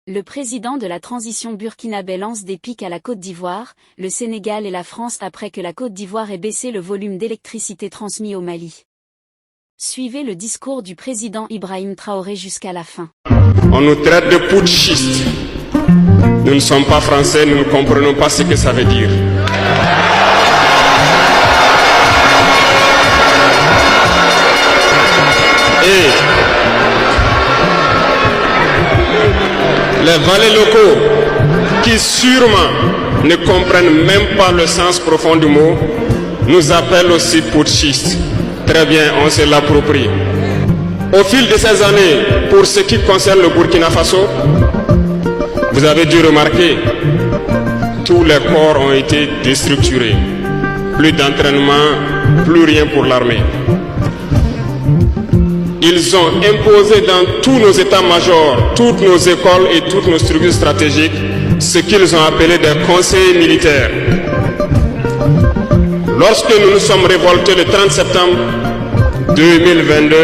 Le président de la transition burkinabé lance des pics à la Côte d'Ivoire, le Sénégal et la France après que la Côte d'Ivoire ait baissé le volume d'électricité transmis au Mali. Suivez le discours du président Ibrahim Traoré jusqu'à la fin. On nous traite de putschistes. Nous ne sommes pas français, nous ne comprenons pas ce que ça veut dire. Et les valets locaux, qui sûrement ne comprennent même pas le sens profond du mot, nous appellent aussi putschistes. Très bien, on se l'approprie. Au fil de ces années, pour ce qui concerne le Burkina Faso, vous avez dû remarquer, tous les corps ont été déstructurés. Plus d'entraînement, plus rien pour l'armée. Ils ont imposé dans tous nos états-majors, toutes nos écoles et toutes nos structures stratégiques ce qu'ils ont appelé des conseillers militaires. Lorsque nous nous sommes révoltés le 30 septembre 2022,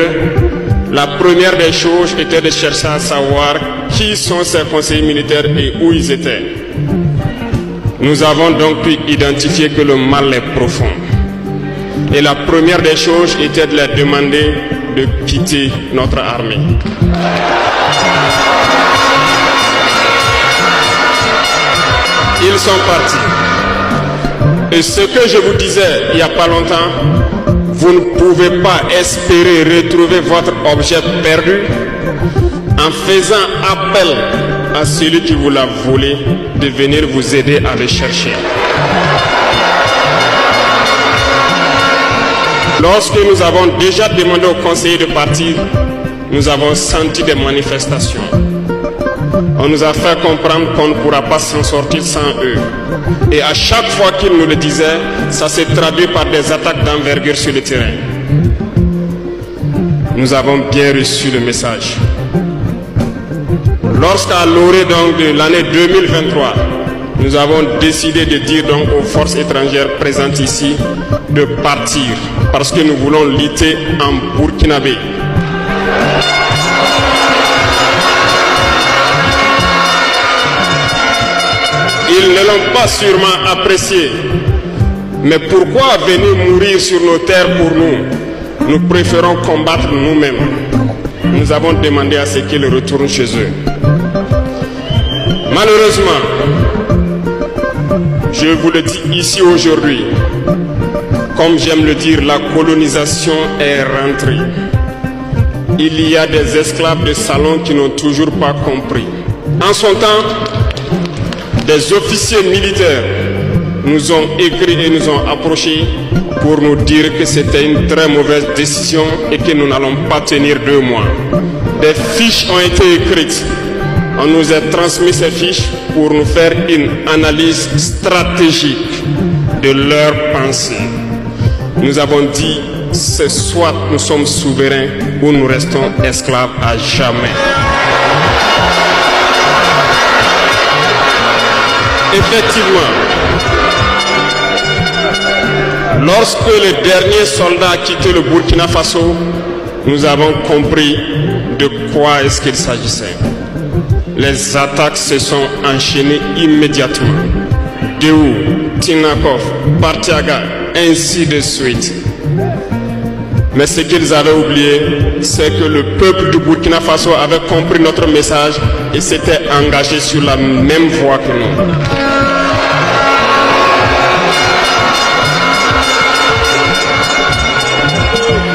la première des choses était de chercher à savoir qui sont ces conseillers militaires et où ils étaient. Nous avons donc pu identifier que le mal est profond. Et la première des choses était de leur demander de quitter notre armée. Ils sont partis. Et ce que je vous disais il n'y a pas longtemps, vous ne pouvez pas espérer retrouver votre objet perdu en faisant appel à celui qui vous l'a volé de venir vous aider à le chercher. Lorsque nous avons déjà demandé aux conseillers de partir, nous avons senti des manifestations. On nous a fait comprendre qu'on ne pourra pas s'en sortir sans eux. Et à chaque fois qu'ils nous le disaient, ça s'est traduit par des attaques d'envergure sur le terrain. Nous avons bien reçu le message. Lorsqu'à l'orée donc de l'année 2023, nous avons décidé de dire donc aux forces étrangères présentes ici de partir parce que nous voulons lutter en burkinabé. Ils ne l'ont pas sûrement apprécié. Mais pourquoi venir mourir sur nos terres pour nous? Nous préférons combattre nous-mêmes. Nous avons demandé à ce qu'ils retournent chez eux. Malheureusement, je vous le dis ici aujourd'hui, comme j'aime le dire, la colonisation est rentrée. Il y a des esclaves de salon qui n'ont toujours pas compris. En son temps, des officiers militaires nous ont écrit et nous ont approchés pour nous dire que c'était une très mauvaise décision et que nous n'allons pas tenir 2 mois. Des fiches ont été écrites. On nous a transmis ces fiches pour nous faire une analyse stratégique de leurs pensées. Nous avons dit, c'est soit nous sommes souverains ou nous restons esclaves à jamais. Effectivement, lorsque le dernier soldat a quitté le Burkina Faso, nous avons compris de quoi est-ce qu'il s'agissait. Les attaques se sont enchaînées immédiatement. Déou, Tinakov, Partiaga, ainsi de suite. Mais ce qu'ils avaient oublié, c'est que le peuple du Burkina Faso avait compris notre message et s'était engagé sur la même voie que nous.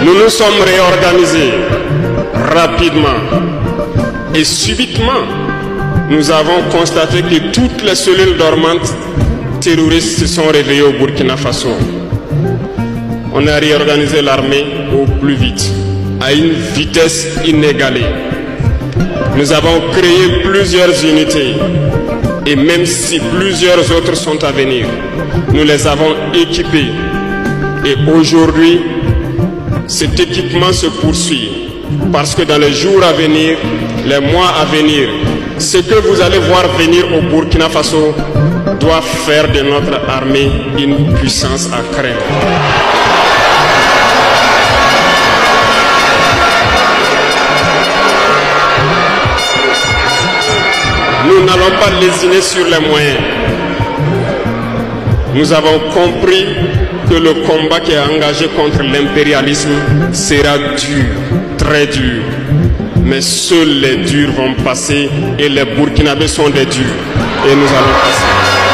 Nous nous sommes réorganisés rapidement et subitement, nous avons constaté que toutes les cellules dormantes terroristes se sont réveillées au Burkina Faso. On a réorganisé l'armée au plus vite, à une vitesse inégalée. Nous avons créé plusieurs unités et même si plusieurs autres sont à venir, nous les avons équipées. Et aujourd'hui, cet équipement se poursuit parce que dans les jours à venir, les mois à venir, ce que vous allez voir venir au Burkina Faso doit faire de notre armée une puissance à craindre. Nous n'allons pas lésiner sur les moyens. Nous avons compris que le combat qui est engagé contre l'impérialisme sera dur, très dur. Mais seuls les durs vont passer et les Burkinabés sont des durs. Et nous allons passer.